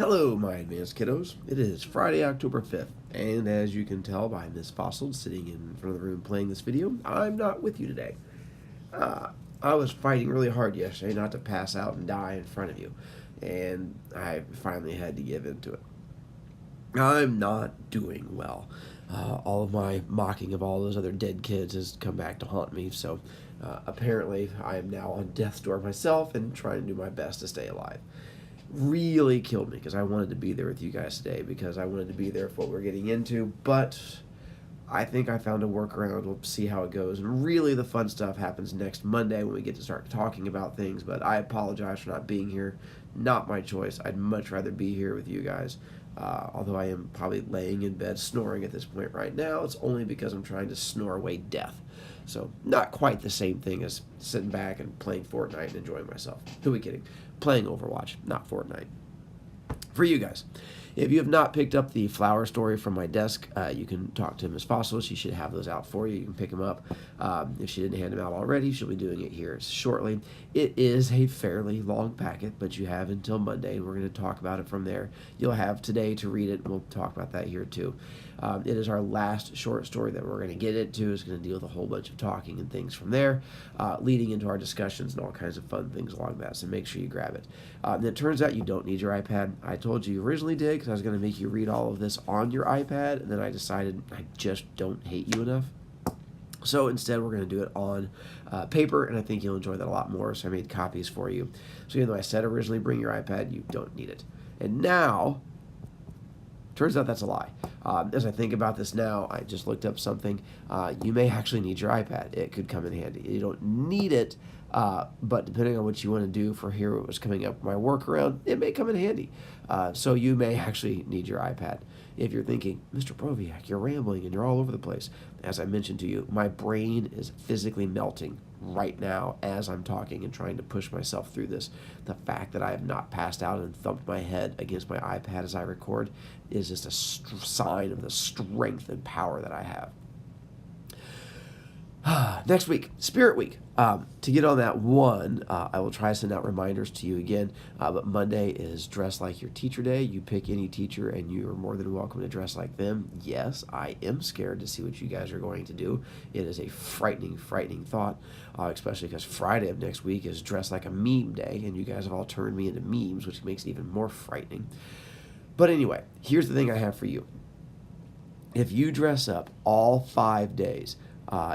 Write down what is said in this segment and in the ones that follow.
Hello, my advanced kiddos. It is Friday, October 5th, and as you can tell by Miss Fossil sitting in front of the room playing this video, I'm not with you today. I was fighting really hard yesterday not to pass out and die in front of you, and I finally had to give in to it. I'm not doing well. All of my mocking of all those other dead kids has come back to haunt me, so apparently I am now on death's door myself and trying to do my best to stay alive. Really killed me because I wanted to be there with you guys today because I wanted to be there for what we're getting into, but I think I found a workaround. We'll see how it goes. And really the fun stuff happens next Monday when we get to start talking about things, but I apologize for not being here. Not my choice. I'd much rather be here with you guys. Although I am probably laying in bed snoring at this point right now, it's only because I'm trying to snore away death. So not quite the same thing as sitting back and playing Fortnite and enjoying myself. Who are we kidding? Playing Overwatch, not Fortnite. For you guys, if you have not picked up the flower story from my desk, you can talk to Ms. Fossil. She should have those out for you. You can pick them up. If she didn't hand them out already, she'll be doing it here shortly. It is a fairly long packet, but you have until Monday, and we're going to talk about it from there. You'll have today to read it, and we'll talk about that here too. It is our last short story that we're going to get into. It's going to deal with a whole bunch of talking and things from there, leading into our discussions and all kinds of fun things along that, so make sure you grab it. And it turns out you don't need your iPad. I told you originally did because I was going to make you read all of this on your iPad, and then I decided I just don't hate you enough. So instead, we're going to do it on paper, and I think you'll enjoy that a lot more, so I made copies for you. So even though I said originally bring your iPad, you don't need it. And now, turns out that's a lie. As I think about this now, I just looked up something. You may actually need your iPad. It could come in handy. You don't need it, but depending on what you want to do for here, what was coming up, my workaround, it may come in handy. So you may actually need your iPad. If you're thinking, Mr. Broviak, you're rambling and you're all over the place. As I mentioned to you, my brain is physically melting right now as I'm talking and trying to push myself through this. The fact that I have not passed out and thumped my head against my iPad as I record is just a sign of the strength and power that I have. Next week, Spirit Week. To get on that one, I will try to send out reminders to you again, but Monday is Dress Like Your Teacher Day. You pick any teacher and you are more than welcome to dress like them. Yes, I am scared to see what you guys are going to do. It is a frightening, frightening thought, especially because Friday of next week is Dress Like a Meme Day, and you guys have all turned me into memes, which makes it even more frightening. But anyway, here's the thing I have for you. If you dress up all 5 days,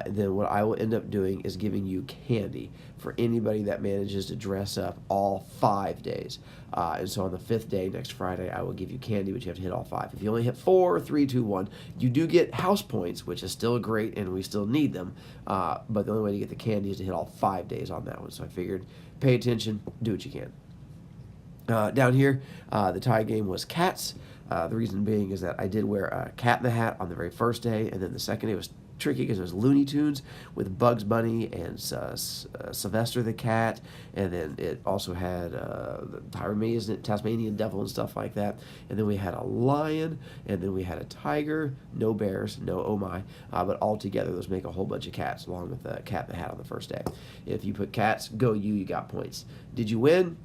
then what I will end up doing is giving you candy for anybody that manages to dress up all 5 days. And so on the 5th day, next Friday, I will give you candy, but you have to hit all 5. If you only hit 4, 3, 2, 1, you do get house points, which is still great, and we still need them. But the only way to get the candy is to hit all 5 days on that one. So I figured, pay attention, do what you can. Down here, the tie game was cats. The reason being is that I did wear a cat in the hat on the very first day, and then the second day was tricky because it was Looney Tunes with Bugs Bunny and Sylvester the cat, and then it also had the Tasmanian Devil and stuff like that, and then we had a lion, and then we had a tiger, no bears, no oh my, but all together those make a whole bunch of cats along with the cat in the hat on the first day. If you put cats, you got points. Did you win?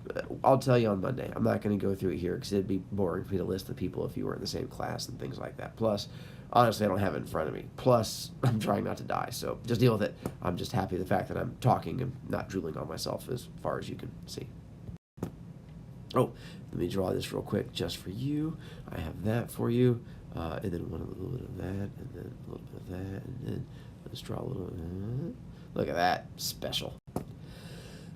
I'll tell you on Monday. I'm not going to go through it here because it'd be boring for me to list the people if you were in the same class and things like that. Plus, honestly, I don't have it in front of me. Plus, I'm trying not to die, so just deal with it. I'm just happy the fact that I'm talking and not drooling on myself as far as you can see. Oh, let me draw this real quick just for you. I have that for you, and then a little bit of that, and then a little bit of that, and then let's draw a little. Look at that, special.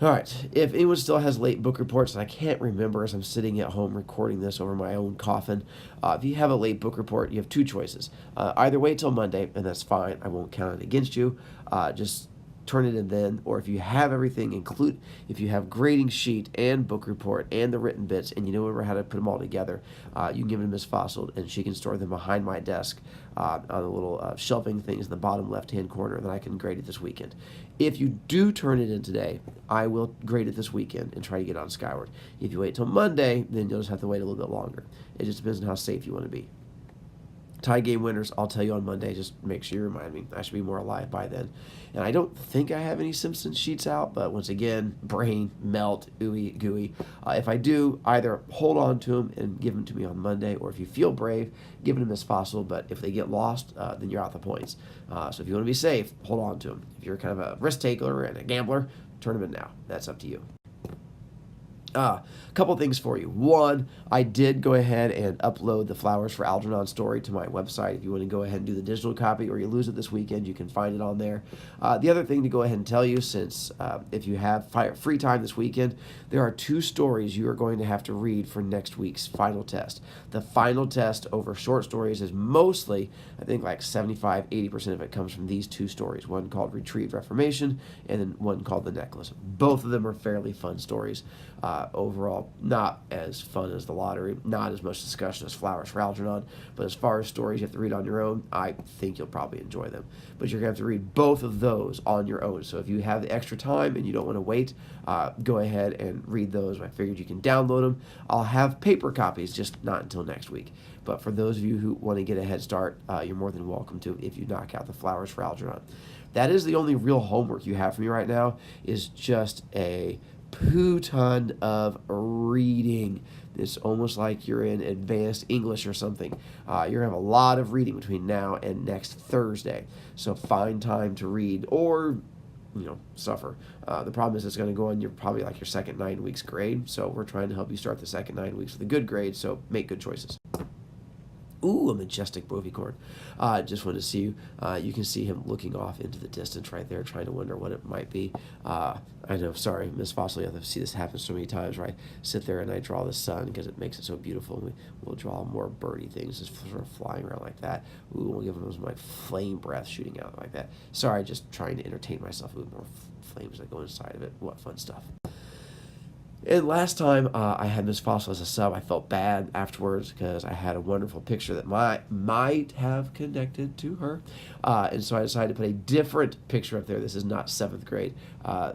All right, if anyone still has late book reports, and I can't remember as I'm sitting at home recording this over my own coffin, if you have a late book report, you have two choices. Either wait till Monday, and that's fine. I won't count it against you. Just turn it in then, or if you have everything, if you have grading sheet and book report and the written bits, and you know how to put them all together, you can give them to Miss Fossil, and she can store them behind my desk on the little shelving things in the bottom left-hand corner, and then I can grade it this weekend. If you do turn it in today, I will grade it this weekend and try to get on Skyward. If you wait till Monday, then you'll just have to wait a little bit longer. It just depends on how safe you want to be. Tie game winners, I'll tell you on Monday. Just make sure you remind me. I should be more alive by then. And I don't think I have any Simpsons sheets out, but once again, brain, melt, ooey, gooey. If I do, either hold on to them and give them to me on Monday, or if you feel brave, give them as possible. But if they get lost, then you're out the points. So if you want to be safe, hold on to them. If you're kind of a risk taker and a gambler, turn them in now. That's up to you. A couple things for you. One, I did go ahead and upload the Flowers for Algernon story to my website. If you want to go ahead and do the digital copy or you lose it this weekend, you can find it on there. The other thing to go ahead and tell you, since if you have free time this weekend, there are 2 stories you are going to have to read for next week's final test. The final test over short stories is mostly, I think like 75-80% of it comes from these 2 stories. One called Retrieved Reformation and then one called The Necklace. Both of them are fairly fun stories. Overall, not as fun as The Lottery, not as much discussion as Flowers for Algernon, but as far as stories you have to read on your own, I think you'll probably enjoy them. But you're going to have to read both of those on your own. So if you have the extra time and you don't want to wait, go ahead and read those. I figured you can download them. I'll have paper copies, just not until next week. But for those of you who want to get a head start, you're more than welcome to if you knock out the Flowers for Algernon. That is the only real homework you have for me right now, is just a ton of reading. It's almost like you're in advanced English or something. You're going to have a lot of reading between now and next Thursday. So find time to read or, suffer. The problem is it's going to go on probably like your second 9 weeks grade. So we're trying to help you start the second 9 weeks with a good grade. So make good choices. Ooh, a majestic bovicorn. Just wanted to see you. You can see him looking off into the distance right there, trying to wonder what it might be. I know, sorry, Miss Fossil, I see this happen so many times where I sit there and I draw the sun because it makes it so beautiful. We'll draw more birdie things just sort of flying around like that. Ooh, we'll give them my flame breath shooting out like that. Sorry, just trying to entertain myself with more flames that go inside of it. What fun stuff. And last time I had Miss Fossil as a sub, I felt bad afterwards because I had a wonderful picture that might have connected to her. And so I decided to put a different picture up there. This is not 7th grade.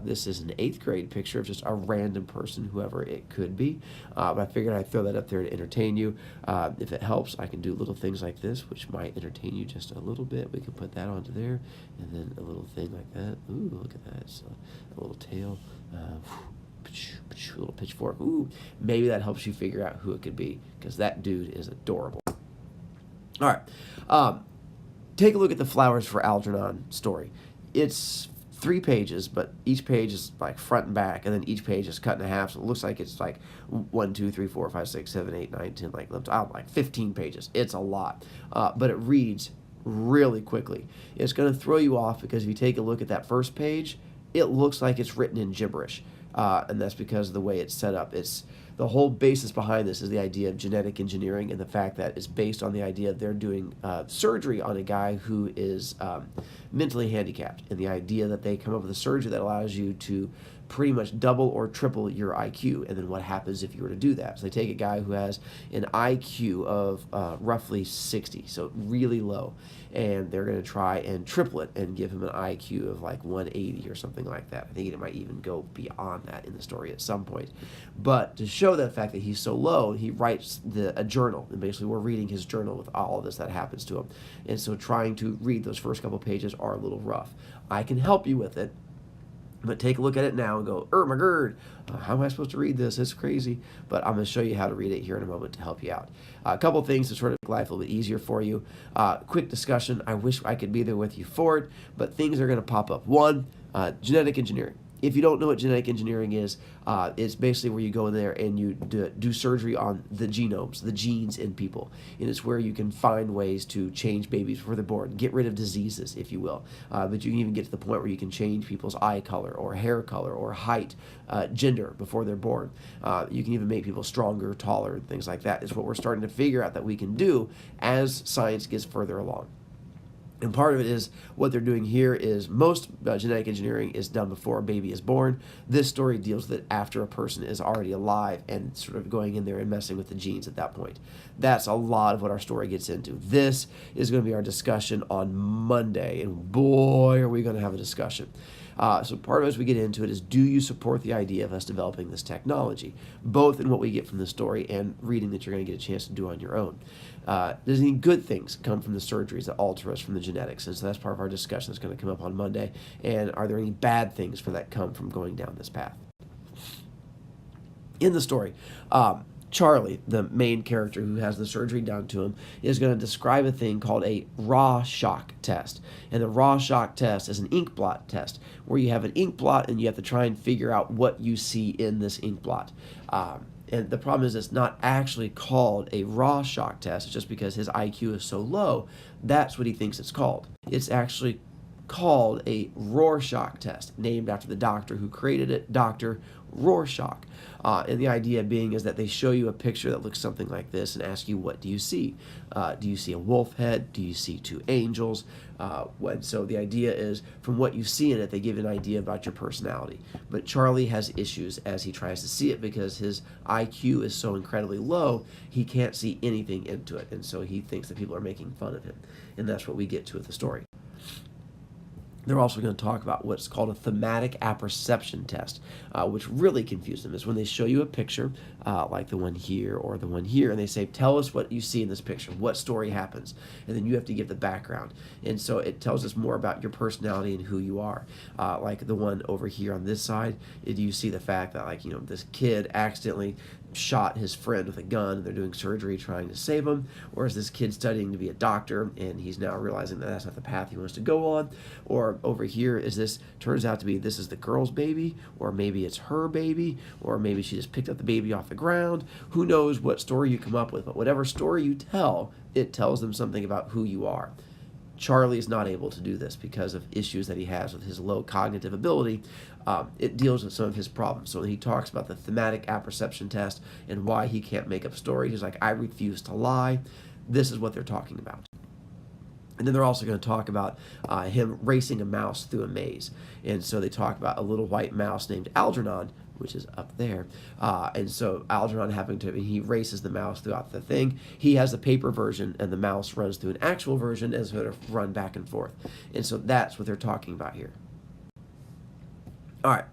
This is an 8th grade picture of just a random person, whoever it could be. But I figured I'd throw that up there to entertain you. If it helps, I can do little things like this, which might entertain you just a little bit. We can put that onto there. And then a little thing like that. Ooh, look at that. So a little tail. A little pitchfork. Ooh, maybe that helps you figure out who it could be, because that dude is adorable. All right. Take a look at the Flowers for Algernon story. It's 3 pages, but each page is like front and back, and then each page is cut in half, so it looks like it's like 1, 2, 3, 4, 5, 6, 7, 8, 9, 10, like 15 pages. It's a lot, but it reads really quickly. It's going to throw you off because if you take a look at that first page, it looks like it's written in gibberish. And that's because of the way it's set up. It's the whole basis behind this is the idea of genetic engineering and the fact that it's based on the idea they're doing surgery on a guy who is mentally handicapped, and the idea that they come up with a surgery that allows you to pretty much double or triple your IQ, and then what happens if you were to do that. So they take a guy who has an IQ of roughly 60, so really low, and they're going to try and triple it and give him an IQ of like 180 or something like that. I think it might even go beyond that in the story at some point. But to show the fact that he's so low, he writes a journal, and basically we're reading his journal with all of this that happens to him. And so trying to read those first couple pages are a little rough. I can help you with it, but take a look at it now and go, my God, how am I supposed to read this? It's crazy. But I'm going to show you how to read it here in a moment to help you out. A couple things to sort of make life a little bit easier for you. Quick discussion. I wish I could be there with you for it, but things are going to pop up. One, genetic engineering. If you don't know what genetic engineering is, it's basically where you go in there and you do surgery on the genomes, the genes in people. And it's where you can find ways to change babies before they're born, get rid of diseases, if you will. But you can even get to the point where you can change people's eye color or hair color or height, gender before they're born. You can even make people stronger, taller, and things like that. It's what we're starting to figure out that we can do as science gets further along. And part of it is what they're doing here is most genetic engineering is done before a baby is born. This story deals with it after a person is already alive and sort of going in there and messing with the genes at that point. That's a lot of what our story gets into. This is going to be our discussion on Monday, and boy, are we going to have a discussion. So part of it as we get into it is, do you support the idea of us developing this technology, both in what we get from the story and reading that you're going to get a chance to do on your own? Does any good things come from the surgeries that alter us from the genetics? And so that's part of our discussion that's going to come up on Monday. And are there any bad things that come from going down this path? In the story, Charlie, the main character who has the surgery done to him, is going to describe a thing called a raw shock test. And the raw shock test is an ink blot test, where you have an ink blot and you have to try and figure out what you see in this ink blot. And the problem is it's not actually called a raw shock test. It's just because his IQ is so low, that's what he thinks it's called. It's actually called a Rorschach test, named after the doctor who created it, Dr. Rorschach. And the idea being is that they show you a picture that looks something like this and ask you, what do you see? Do you see a wolf head? Do you see two angels? So the idea is, from what you see in it, they give you an idea about your personality. But Charlie has issues as he tries to see it because his IQ is so incredibly low, he can't see anything into it. And so he thinks that people are making fun of him. And that's what we get to with the story. They're also going to talk about what's called a thematic apperception test, which really confused them. Is when they show you a picture, like the one here or the one here, and they say, tell us what you see in this picture, what story happens, and then you have to give the background. And so it tells us more about your personality and who you are. Like the one over here on this side, you see the fact that, like, this kid accidentally shot his friend with a gun and they're doing surgery trying to save him, or is this kid studying to be a doctor and he's now realizing that that's not the path he wants to go on? Or over here, turns out to be this is the girl's baby, or maybe it's her baby, or maybe she just picked up the baby off the ground. Who knows what story you come up with, but whatever story you tell, it tells them something about who you are. Charlie is not able to do this because of issues that he has with his low cognitive ability. It deals with some of his problems. So when he talks about the thematic apperception test and why he can't make up stories, he's like, I refuse to lie. This is what they're talking about. And then they're also going to talk about him racing a mouse through a maze. And so they talk about a little white mouse named Algernon, which is up there. And so Algernon he races the mouse throughout the thing. He has the paper version, and the mouse runs through an actual version and sort of run back and forth. And so that's what they're talking about here. All right,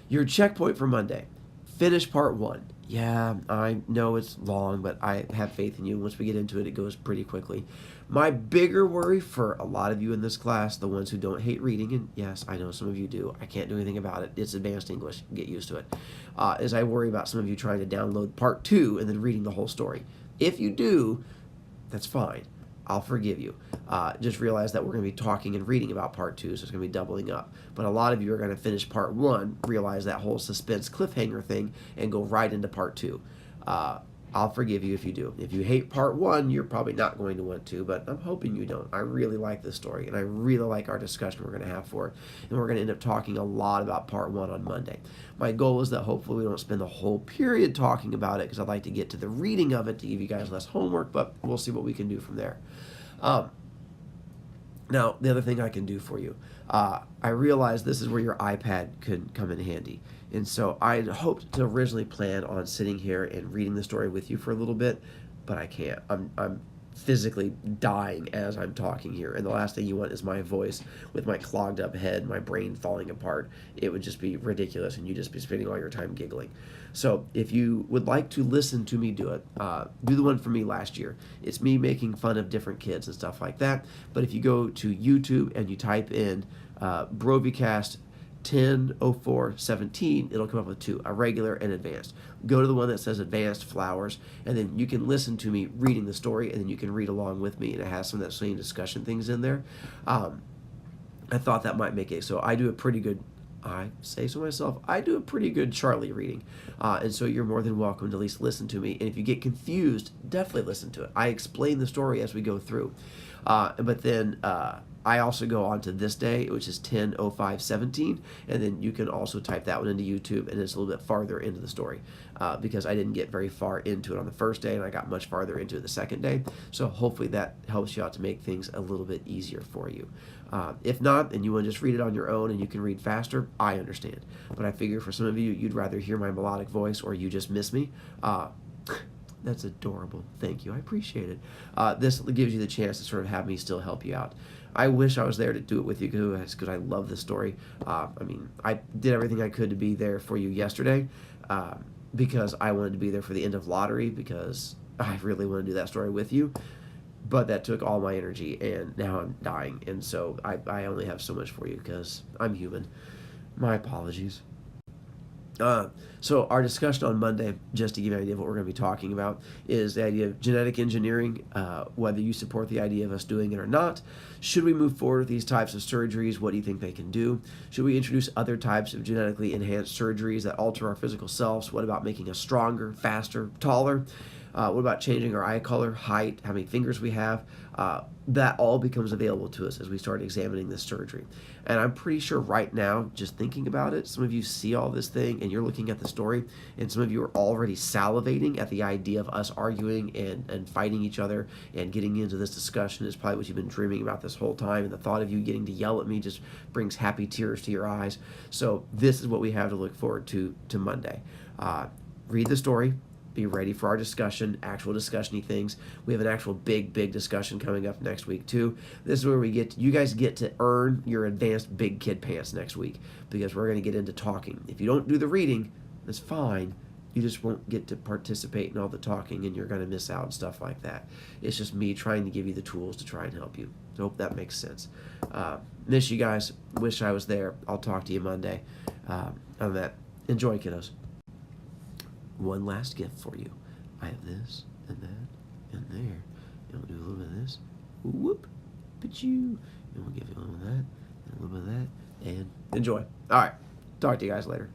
your checkpoint for Monday. Finish part 1. Yeah, I know it's long, but I have faith in you. Once we get into it, it goes pretty quickly. My bigger worry for a lot of you in this class, the ones who don't hate reading, and yes, I know some of you do. I can't do anything about it. It's advanced English. Get used to it. Is I worry about some of you trying to download part 2 and then reading the whole story. If you do, that's fine. I'll forgive you. Just realize that we're going to be talking and reading about part 2, so it's going to be doubling up. But a lot of you are going to finish part 1, realize that whole suspense cliffhanger thing, and go right into part 2. I'll forgive you if you do. If you hate part 1, you're probably not going to want to, but I'm hoping you don't. I really like this story, and I really like our discussion we're going to have for it. And we're going to end up talking a lot about part 1 on Monday. My goal is that hopefully we don't spend the whole period talking about it, because I'd like to get to the reading of it to give you guys less homework, but we'll see what we can do from there. Now, the other thing I can do for you, I realize this is where your iPad could come in handy. And so I hoped to originally plan on sitting here and reading the story with you for a little bit, but I can't. I'm physically dying as I'm talking here. And the last thing you want is my voice with my clogged up head, my brain falling apart. It would just be ridiculous, and you'd just be spending all your time giggling. So if you would like to listen to me do it, do the one for me last year. It's me making fun of different kids and stuff like that. But if you go to YouTube and you type in BroviCast 10:04:17, it'll come up with 2, a regular and advanced. Go to the one that says advanced flowers, and then you can listen to me reading the story, and then you can read along with me, and it has some of that same discussion things in there. I thought that might make it so I do a pretty good, I say so myself, I do a pretty good Charlie reading, and so you're more than welcome to at least listen to me. And if you get confused, definitely listen to it. I explain the story as we go through, but then I also go on to this day, which is 10:05:17, and then you can also type that one into YouTube, and it's a little bit farther into the story, because I didn't get very far into it on the first day, and I got much farther into it the second day. So hopefully that helps you out to make things a little bit easier for you. If not, and you want to just read it on your own and you can read faster, I understand. But I figure for some of you, you'd rather hear my melodic voice or you just miss me. That's adorable. Thank you. I appreciate it. This gives you the chance to sort of have me still help you out. I wish I was there to do it with you because I love this story. I mean, I did everything I could to be there for you yesterday because I wanted to be there for the end of lottery because I really want to do that story with you. But that took all my energy, and now I'm dying. And so I only have so much for you because I'm human. My apologies. So our discussion on Monday, just to give you an idea of what we're going to be talking about, is the idea of genetic engineering, whether you support the idea of us doing it or not. Should we move forward with these types of surgeries? What do you think they can do? Should we introduce other types of genetically enhanced surgeries that alter our physical selves? What about making us stronger, faster, taller? What about changing our eye color, height, how many fingers we have? That all becomes available to us as we start examining this surgery. And I'm pretty sure right now, just thinking about it, some of you see all this thing and you're looking at the story, and some of you are already salivating at the idea of us arguing and fighting each other and getting into this discussion is probably what you've been dreaming about this whole time. And the thought of you getting to yell at me just brings happy tears to your eyes. So this is what we have to look forward to Monday. Read the story. Be ready for our discussion, actual discussion-y things. We have an actual big discussion coming up next week too. This is where you guys get to earn your advanced big kid pants next week because we're going to get into talking. If you don't do the reading, that's fine. You just won't get to participate in all the talking and you're going to miss out and stuff like that. It's just me trying to give you the tools to try and help you. So I hope that makes sense. Miss you guys. Wish I was there. I'll talk to you Monday. On that, enjoy, kiddos. One last gift for you. I have this and that and there. And we'll do a little bit of this. Whoop. But you. And we'll give you a little of that and a little bit of that. And enjoy. All right. Talk to you guys later.